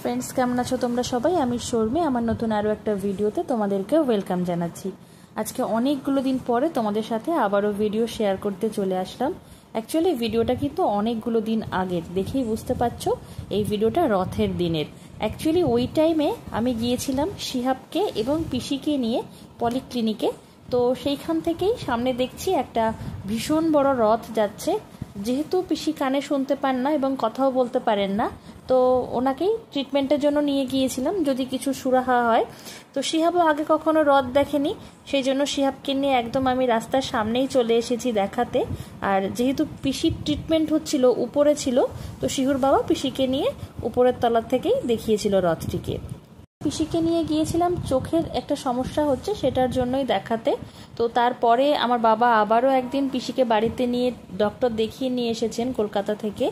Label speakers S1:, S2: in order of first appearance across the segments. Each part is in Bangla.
S1: फ्रेंड्स केमन आछो तोमरा सबाई। आमी शर्मी आमार नतून आरो एकटा भिडियोते तोमादेरके वेलकाम जानाच्छि। आजके अनेकगुलो दिन परे तोमादेर साथे आबारो भिडियो शेयर करते चले आसलाम। एक्चुअली भिडियोटा किन्तु अनेकगुलो दिन आगेर, देखेई बुझते पारछो এই ভিডিওটা রথের দিনের। एक्चुअली ওই টাইমে আমি গিয়েছিলাম শিহাবকে এবং পিসিকে নিয়ে পলিক্লিনিকে। তো সেইখান থেকেই সামনে দেখছি একটা ভীষণ বড় রথ যাচ্ছে। যেহেতু পিসি কানে শুনতে পান না এবং কথাও বলতে পারেন না, তো ওনাকেই ট্রিটমেন্টের জন্য নিয়ে গিয়েছিলাম যদি কিছু সুরাহা হয়। তো শিহাবও আগে কখনো রথ দেখেনি, সেই জন্য শিহাবকে নিয়ে একদম আমি রাস্তার সামনেই চলে এসেছি দেখাতে। আর যেহেতু পিসির ট্রিটমেন্ট হচ্ছিল উপরে ছিল, তো শিহুর বাবা পিসিকে নিয়ে উপরের তলা থেকেই দেখিয়েছিল রথটিকে। পিসিকে নিয়ে গিয়েছিলাম, চোখের একটা সমস্যা হচ্ছে সেটার জন্যই দেখাতে। তো তারপরে আমার বাবা আবারও একদিন পিসিকে বাড়িতে নিয়ে ডক্টর দেখিয়ে নিয়ে এসেছেন কলকাতা থেকে।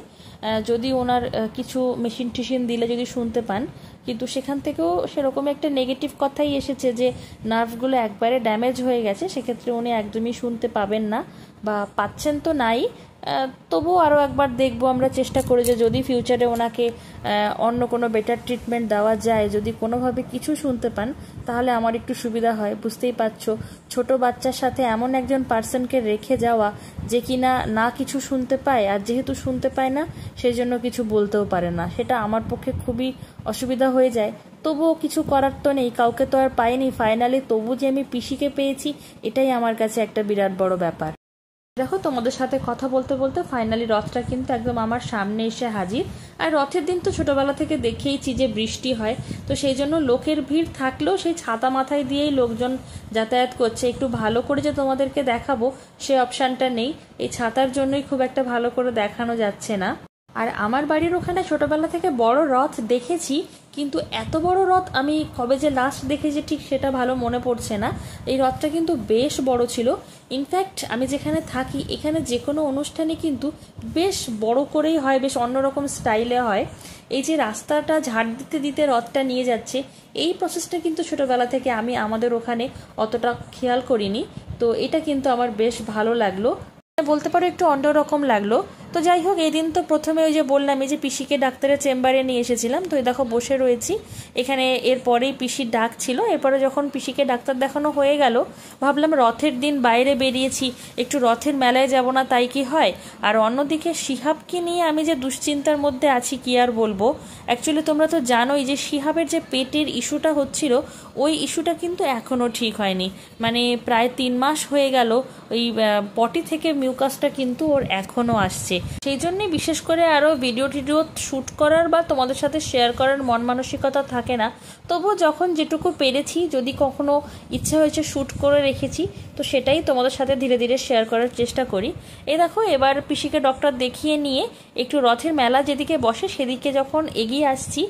S1: যদি ওনার কিছু মেশিন টিশিন দিলে যদি শুনতে পান, কিন্তু সেখান থেকেও সেরকম একটা নেগেটিভ কথাই এসেছে যে নার্ভগুলো একবারে ড্যামেজ হয়ে গেছে, সেক্ষেত্রে উনি একদমই শুনতে পাবেন না বা পাচ্ছেন তো নাই। তবুও আরও একবার দেখবো আমরা, চেষ্টা করে যে যদি ফিউচারে ওনাকে অন্য কোনো বেটার ট্রিটমেন্ট দেওয়া যায়, যদি কোনোভাবে কিছু শুনতে পান তাহলে আমার একটু সুবিধা হয়। বুঝতেই পারছো ছোট বাচ্চার সাথে এমন একজন পার্সনকে রেখে যাওয়া যে কিনা না কিছু শুনতে পায়, আর যেহেতু শুনতে পায় না সেই জন্য কিছু বলতেও পারে না, সেটা আমার পক্ষে খুবই অসুবিধা হয়ে যায়। তবুও কিছু করার তো নেই, কাউকে তো আর পাইনি ফাইনালি। তবু যে আমি পিসিকে পেয়েছি এটাই আমার কাছে একটা বিরাট বড় ব্যাপার। দেখো তোমাদের সাথে কথা বলতে বলতে ফাইনালি রথটা কিন্তু একদম আমার সামনে এসে হাজির। আর রথের দিন তো ছোটবেলা থেকে দেখেইছি যে বৃষ্টি হয়, তো সেই জন্য লোকের ভিড় থাকলেও সেই ছাতা মাথায় দিয়েই লোকজন যাতায়াত করছে। একটু ভালো করে যে তোমাদেরকে দেখাবো সে অপশানটা নেই, এই ছাতার জন্যই খুব একটা ভালো করে দেখানো যাচ্ছে না। আর আমার বাড়ির ওখানে ছোটবেলা থেকে বড় রথ দেখেছি, কিন্তু এত বড় রথ আমি কবে যে লাস্ট দেখেছি ঠিক সেটা ভালো মনে পড়ছে না। এই রথটা কিন্তু বেশ বড় ছিল। ইনফ্যাক্ট আমি যেখানে থাকি এখানে যে কোনো অনুষ্ঠানে কিন্তু বেশ বড় করেই হয়, বেশ অন্যরকম স্টাইলে হয়। এই যে রাস্তাটা ঝাড় দিতে দিতে রথটা নিয়ে যাচ্ছে, এই প্রসেসটা কিন্তু ছোটবেলা থেকে আমি আমাদের ওখানে অতটা খেয়াল করিনি। তো এটা কিন্তু আমার বেশ ভালো লাগলো, বলতে পারো একটু অন্যরকম লাগলো। তো যাই হোক, এই দিন তো প্রথমে ওই যে বললাম এই যে পিসিকে ডাক্তারের চেম্বারে নিয়ে এসেছিলাম, তো এই দেখো বসে রয়েছি এখানে। এরপরেই পিসির ডাক ছিল। এরপরে যখন পিসিকে ডাক্তার দেখানো হয়ে গেল, ভাবলাম রথের দিন বাইরে বেরিয়েছি, একটু রথের মেলায় যাব না তাই কি হয়। আর অন্যদিকে শিহাবকে নিয়ে আমি যে দুশ্চিন্তার মধ্যে আছি কি আর বলবো। অ্যাকচুয়ালি তোমরা তো জানোই যে শিহাবের যে পেটের ইস্যুটা হচ্ছিল, ওই ইস্যুটা কিন্তু এখনও ঠিক হয়নি। মানে প্রায় 3 মাস হয়ে গেল, ওই পটি থেকে মিউকাসটা কিন্তু ওর এখনও আসছে। সেই জন্যই বিশেষ করে আরও ভিডিও টিডিও শ্যুট করার বা তোমাদের সাথে শেয়ার করার মন মানসিকতা থাকে না। তবুও যখন যেটুকু পেরেছি, যদি কখনো ইচ্ছে হয়েছে শ্যুট করে রেখেছি, তো সেটাই তোমাদের সাথে ধীরে ধীরে শেয়ার করার চেষ্টা করি। এই দেখো এবার পিসিকে ডক্টর দেখিয়ে নিয়ে একটু রথের মেলা যেদিকে বসে সেদিকে যখন এগিয়ে আসছি,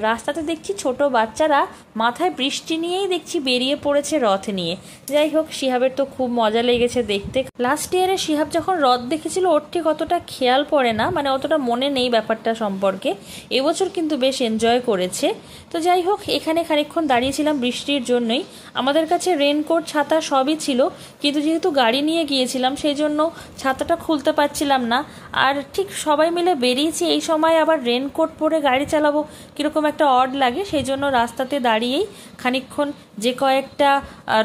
S1: রাস্তাতে দেখছি ছোট বাচ্চারা মাথায় বৃষ্টি নিয়েই দেখছি বেরিয়ে পড়েছে রথ নিয়ে। যাই হোক, শিহাবের তো খুব মজা লেগেছে দেখতে। লাস্ট ইয়ারে শিহাব যখন রথ দেখেছিল ওর ঠিক অতটা খেয়াল পড়ে না, মানে অতটা মনে নেই ব্যাপারটা সম্পর্কে। এবছর কিন্তু বেশ এনজয় করেছে। তো যাই হোক, এখানে খানিকক্ষণ দাঁড়িয়েছিলাম বৃষ্টির জন্যই। আমাদের কাছে রেনকোট ছাতা সবই ছিল, কিন্তু যেহেতু গাড়ি নিয়ে গিয়েছিলাম সেই জন্য ছাতাটা খুলতে পারছিলাম না। আর ঠিক সবাই মিলে বেরিয়েছি, এই সময় আবার রেনকোট পরে গাড়ি চালাবো কীরকম একটা অড লাগে। সেই জন্য রাস্তাতে দাঁড়িয়েই খানিকক্ষণ যে কয়েকটা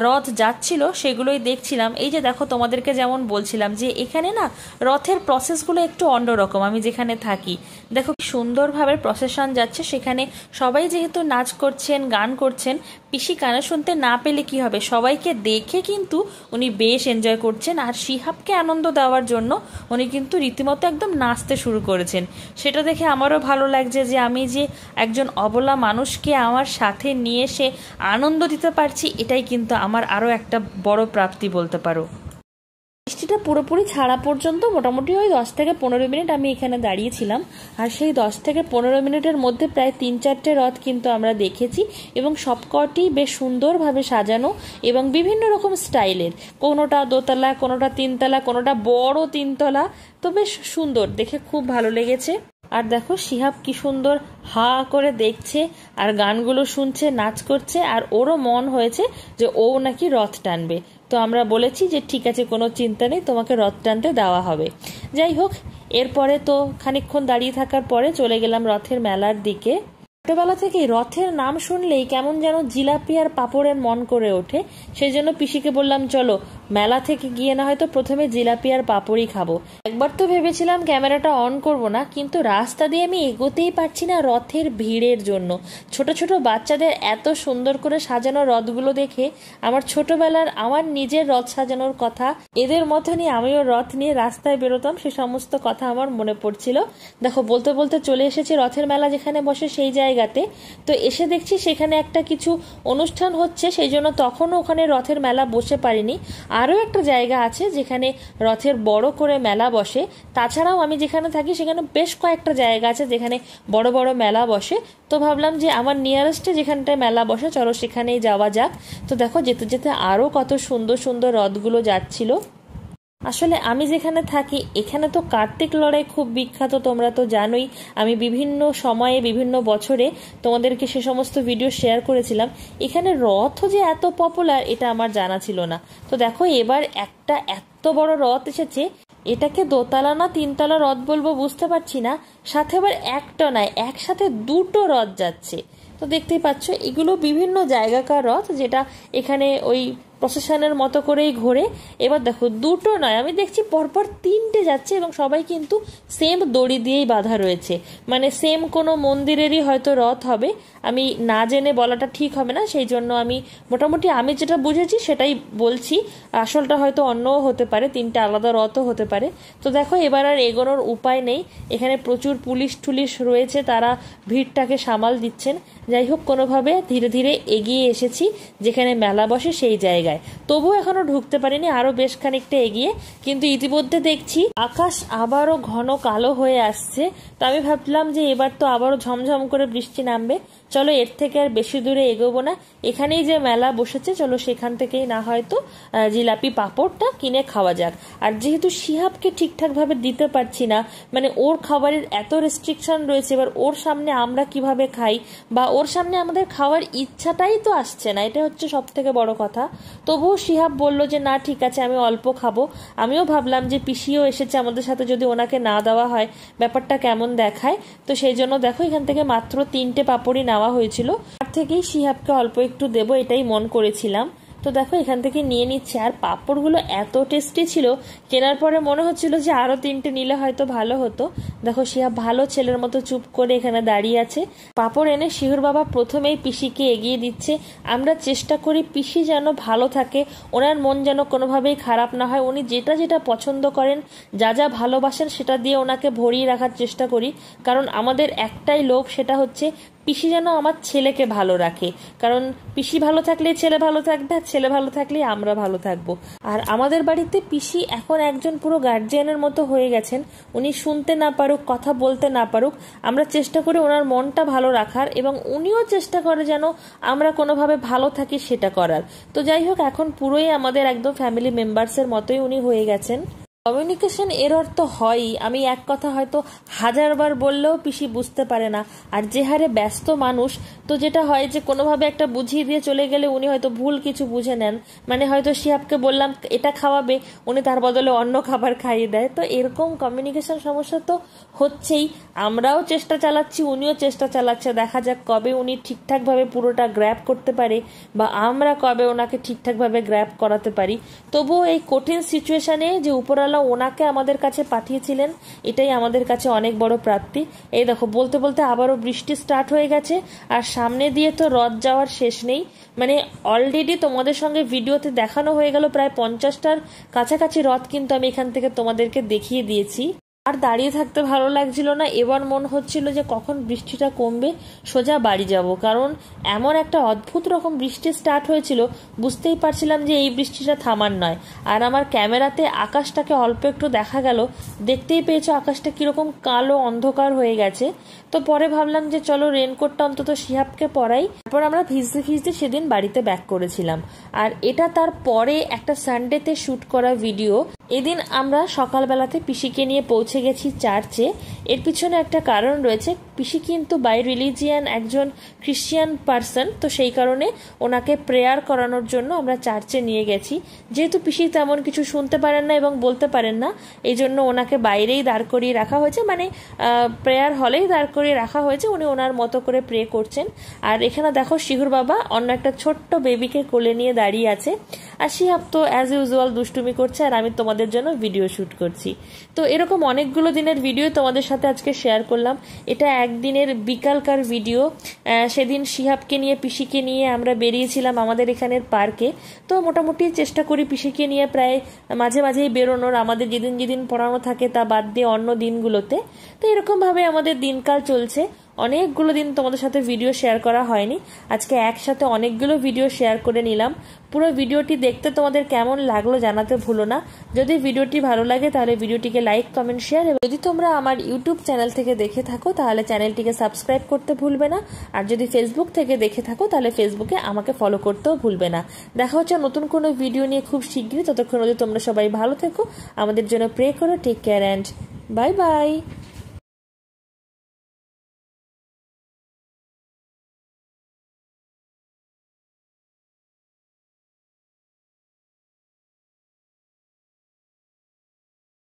S1: রথ যাচ্ছিল সেগুলোই দেখছিলাম। এই যে দেখো তোমাদেরকে যেমন বলছিলাম যে এখানে না রথের প্রসেসগুলো একটু অন্যরকম। আমি যেখানে থাকি দেখো কি সুন্দরভাবে প্রসেশন যাচ্ছে, সেখানে সবাই যেহেতু নাচ করছেন গান করছেন, পিসি কানে শুনতে না পেলে কি হবে, সবাইকে দেখে কিন্তু উনি বেশ এনজয় করছেন। আর শিহাবকে আনন্দ দেওয়ার জন্য উনি কিন্তু রীতিমতো একদম নাচতে শুরু করেছেন। সেটা দেখে আমারও ভালো লাগছে যে আমি যে একজন অবলা মানুষকে আমার সাথে নিয়ে এসে আনন্দ দিতে পারছি, এটাই কিন্তু আমার আরও একটা বড় প্রাপ্তি বলতে পারো। বৃষ্টিটা পুরোপুরি ছাড়া পর্যন্ত মোটামুটি ওই 10 থেকে 15 মিনিট আমি এখানে দাঁড়িয়েছিলাম। আর সেই 10 থেকে 15 মিনিটের মধ্যে প্রায় 3-4টে রথ কিন্তু আমরা দেখেছি, এবং সবকটি বেশ সুন্দরভাবে সাজানো এবং বিভিন্ন রকম স্টাইলের। কোনোটা দোতলা, কোনোটা 3তলা, কোনোটা বড় 3তলা। তো বেশ সুন্দর দেখে, খুব ভালো লেগেছে। আর দেখো শিহাব কি সুন্দর হা করে দেখছে আর গানগুলো শুনছে, নাচ করছে। আর ওরও মন হয়েছে যে ও নাকি রথ টানবে। তো আমরা বলেছি যে ঠিক আছে, কোনো চিন্তা নেই, তোমাকে রথ টানতে দেওয়া হবে। যাই হোক, এরপরে তো খানিকক্ষণ দাঁড়িয়ে থাকার পরে চলে গেলাম রথের মেলার দিকে। ছোটবেলা থেকেই রথের নাম শুনলেই কেমন যেন জিলাপি আর পাঁপড়ের মন করে ওঠে। সেই জন্য পিসিকে বললাম চলো মেলা থেকে গিয়ে না হয়তো প্রথমে জিলাপি আর পাঁপড়ই খাবো। একবার তো ভেবেছিলাম ক্যামেরাটা অন করব না, কিন্তু রাস্তা দিয়ে আমি এগোতেই পারছি না রথের ভিড়ের জন্য। ছোট ছোট বাচ্চাদের এত সুন্দর করে সাজানো রথগুলো দেখে আমার ছোটবেলার আমার নিজের রথ সাজানোর কথা, এদের মতনই আমিও রথ নিয়ে রাস্তায় বেরোতাম, সে সমস্ত কথা আমার মনে পড়ছিল। দেখো বলতে বলতে চলে এসেছি রথের মেলা যেখানে বসে সেই জায়গাতে। তো এসে দেখছি সেখানে একটা কিছু অনুষ্ঠান হচ্ছে, সেই জন্য তখনও ওখানে রথের মেলা বসে পারিনি। আরও একটা জায়গা আছে যেখানে রথের বড় করে মেলা বসে। তাছাড়াও আমি যেখানে থাকি সেখানে বেশ কয়েকটা জায়গা আছে যেখানে বড় বড় মেলা বসে। তো ভাবলাম যে আমার নিয়ারেস্টে যেখানটায় মেলা বসে চলো সেখানেই যাওয়া যাক। তো দেখো যেতে যেতে আরও কত সুন্দর সুন্দর রথগুলো যাচ্ছিল। আসলে আমি যেখানে থাকি এখানে তো কার্তিক লড়াই খুব বিখ্যাত, তোমরা তো জানোই। আমি বিভিন্ন সময়ে বিভিন্ন বছরে তোমাদেরকে সে সমস্ত ভিডিও শেয়ার করেছিলাম। এখানে রথও যে এত পপুলার এটা আমার জানা ছিল না। তো দেখো এবার একটা এত বড় রথ এসেছে, এটাকে দোতলা না তিনতলা রথ বলবো বুঝতে পারছি না। সাথে আবার একটা নয়, একসাথে দুটো রথ যাচ্ছে। তো দেখতেই পাচ্ছ এগুলো বিভিন্ন জায়গাকার রথ, যেটা এখানে ওই প্রসেশনের মতো করেই ঘোরে। এবার দেখো দুটো নয়, আমি দেখছি পরপর তিনটে যাচ্ছে এবং সবাই কিন্তু সেম দড়ি দিয়েই বাঁধা রয়েছে। মানে সেম কোনো মন্দিরেরই হয়তো রথ হবে, আমি না জেনে বলাটা ঠিক হবে না, সেই জন্য আমি মোটামুটি আমি যেটা বুঝেছি সেটাই বলছি। আসলটা হয়তো অন্যও হতে পারে, তিনটে আলাদা রথও হতে পারে। তো দেখো এবার আর এগোনোর উপায় নেই, এখানে প্রচুর পুলিশ টুলিশ রয়েছে, তারা ভিড়টাকে সামাল দিচ্ছেন। যাই হোক কোনোভাবে ধীরে ধীরে এগিয়ে এসেছি যেখানে মেলা বসে সেই জায়গায়। তবু এখনো ঢুকতে পারিনি, আরো বেশ খানিকটা এগিয়ে। কিন্তু ইতিমধ্যে দেখছি আকাশ আবারও ঘন কালো হয়ে আসছে। তো আমি ভাবলাম যে এবার তো আবারও ঝমঝম করে বৃষ্টি নামবে, চলো এর থেকে আর বেশি দূরে এগোবো না। এখানেই যে মেলা বসেছে চলো সেখান থেকেই না হয়তো জিলাপি পাঁপড়টা কিনে খাওয়া যাক। আর যেহেতু শিহাবকে ঠিকঠাক ভাবে দিতে পারছি না, মানে ওর খাবারের এত রেস্ট্রিকশন রয়েছে, এবার ওর সামনে আমরা কিভাবে খাই বা ওর সামনে আমাদের খাওয়ার ইচ্ছাটাই তো আসছে না, এটা হচ্ছে সব থেকে বড় কথা। তবুও শিহাব বলল যে না ঠিক আছে আমি অল্প খাবো। আমিও ভাবলাম যে পিসিও এসেছে আমাদের সাথে, যদি ওনাকে না দেওয়া হয় ব্যাপারটা কেমন দেখায়। তো সেই জন্য দেখো এখান থেকে মাত্র 3টে পাপড়ি নেওয়া হয়েছিল, তার থেকেই শিহাবকে অল্প একটু দেবো এটাই মন করেছিলাম। তো দেখো এখান থেকে নিয়ে নিচ্ছে, আর পাঁপড়গুলো এত টেস্টি ছিল কেনার পরে মনে হচ্ছিল যে আরো 3টে নিলে হয়তো ভালো হতো। দেখো শিহাব ভালো ছেলের মতো চুপ করে এখানে দাঁড়িয়ে আছে। পাঁপড় এনে শিহুর বাবা প্রথমেই পিসিকে এগিয়ে দিচ্ছে। আমরা চেষ্টা করি পিসি যেন ভালো থাকে, ওনার মন যেন কোনোভাবেই খারাপ না হয়। উনি যেটা যেটা পছন্দ করেন, যা যা ভালোবাসেন সেটা দিয়ে ওনাকে ভরিয়ে রাখার চেষ্টা করি। কারণ আমাদের একটাই লোভ, সেটা হচ্ছে পিসি যেন আমার ছেলেকে ভালো রাখে। কারণ পিসি ভালো থাকলেই ছেলে ভালো থাকবে, আর ছেলে ভালো থাকলেই আমরা ভালো থাকবো। আর আমাদের বাড়িতে পিসি এখন একজন পুরো গার্জিয়ানের মতো হয়ে গেছেন। উনি শুনতে না পারুক, কথা বলতে না পারুক, আমরা চেষ্টা করি ওনার মনটা ভালো রাখার, এবং উনিও চেষ্টা করে যেন আমরা কোনোভাবে ভালো থাকি সেটা করার। তো যাই হোক এখন পুরোই আমাদের একদম ফ্যামিলি মেম্বার্সের মতোই উনি হয়ে গেছেন। কমিউনিকেশন এরর তো হয়ই, আমি এক কথা হয়তো 1000বার বললেও পিসি বুঝতে পারে না। আর যে হারে ব্যস্ত মানুষ, তো যেটা হয় যে কোনোভাবে একটা বুঝিয়ে দিয়ে চলে গেলে উনি হয়তো ভুল কিছু বুঝে নেন। মানে হয়তো শিহাবকে বললাম এটা খাওয়াবে, উনি তার বদলে অন্য খাবার খাইয়ে দেয়। তো এরকম কমিউনিকেশন সমস্যা তো হচ্ছেই। আমরাও চেষ্টা চালাচ্ছি, উনিও চেষ্টা চালাচ্ছে, দেখা যাক কবে উনি ঠিকঠাকভাবে পুরোটা গ্র্যাব করতে পারে বা আমরা কবে ওনাকে ঠিকঠাকভাবে গ্র্যাব করাতে পারি। তবুও এই কঠিন সিচুয়েশনে যে উপরওয়ালা ওনাকে আমাদের কাছে পাঠিয়েছিলেন, এটাই আমাদের কাছে অনেক বড় প্রাপ্তি। এই দেখো বলতে বলতে আবারও বৃষ্টি স্টার্ট হয়ে গেছে, আর সামনে দিয়ে তো রথ যাওয়ার শেষ নেই। মানে অলরেডি তোমাদের সঙ্গে ভিডিওতে দেখানো হয়ে গেল প্রায় 50টার কাছাকাছি রথ, কিন্তু আমি এখান থেকে তোমাদেরকে দেখিয়ে দিয়েছি। আর দাঁড়িয়ে থাকতে ভালো লাগছিল না, এবার মন হচ্ছিল যে কখন বৃষ্টিটা কমবে সোজা বাড়ি যাব। কারণ এমন একটা অদ্ভুত রকম বৃষ্টি স্টার্ট হয়েছিল, বুঝতেই পারছিলাম যে এই বৃষ্টিটা থামার নয়। আর আমার ক্যামেরাতে আকাশটাকে অল্প একটু দেখা গেল, দেখতেই পেয়েছো আকাশটা কিরকম কালো অন্ধকার হয়ে গেছে। তো পরে ভাবলাম যে চলো রেনকোটটা অন্তত শিহাবকে পরাই। তারপর আমরা ভিজতে ভিজতে সেদিন বাড়িতে ব্যাক করেছিলাম। আর এটা তার পরে একটা সানডেতে শুট করা ভিডিও। এদিন আমরা সকালবেলাতে পিসিকে নিয়ে পৌঁছে গেছি চার্চে। এর পিছনে একটা কারণ রয়েছে, পিসি কিন্তু বাই রিলিজিয়ান একজন খ্রিস্টান পার্সন, তো সেই কারণে ওনাকে প্রেয়ার করানোর জন্য আমরা চার্চে নিয়ে গেছি। যেহেতু পিসি তেমন কিছু শুনতে পারেন না এবং বলতে পারেন না, এই জন্য ওনাকে বাইরেই দাঁড় করিয়ে রাখা হয়েছে, মানে প্রেয়ার হলেই দাঁড় করিয়ে রাখা হয়েছে। উনি ওনার মতো করে প্রে করছেন। আর এখানে দেখো শিহুর বাবা অন্য একটা ছোট্ট বেবিকে কোলে নিয়ে দাঁড়িয়ে আছে, আর শিহাব তো অ্যাজ ইউজুয়াল দুষ্টুমি করছে, আর আমি তোমাদের জন্য ভিডিও শ্যুট করছি। তো এরকম অনেকগুলো দিনের ভিডিও তোমাদের সাথে আজকে শেয়ার করলাম। এটা একদিনের বিকালকার ভিডিও। সেদিন শিহাবকে নিয়ে পিসিকে নিয়ে আমরা বেরিয়েছিলাম আমাদের এখানের পার্কে। তো মোটামুটি চেষ্টা করি পিসিকে নিয়ে প্রায় মাঝে মাঝেই বেরোনোর, আমাদের যেদিন যেদিন পড়ানো থাকে তা বাদ দিয়ে অন্য দিনগুলোতে। তো এরকমভাবে আমাদের দিনকাল চলছে। অনেকগুলো দিন তোমাদের সাথে ভিডিও শেয়ার করা হয়নি, আজকে একসাথে অনেকগুলো ভিডিও শেয়ার করে নিলাম। পুরো ভিডিওটি দেখতে তোমাদের কেমন লাগলো জানাতে ভুলো না। যদি ভিডিওটি ভালো লাগে তাহলে ভিডিওটিকে লাইক, কমেন্ট, শেয়ার, এবং যদি তোমরা আমার ইউটিউব চ্যানেল থেকে দেখে থাকো তাহলে চ্যানেলটিকে সাবস্ক্রাইব করতে ভুলবে না। আর যদি ফেসবুক থেকে দেখে থাকো তাহলে ফেসবুকে আমাকে ফলো করতেও ভুলবে না। দেখা হচ্ছে নতুন কোনো ভিডিও নিয়ে খুব শীঘ্রই। ততক্ষণ যদি তোমরা সবাই ভালো থেকো, আমাদের জন্য প্রে করো। Take care and bye by.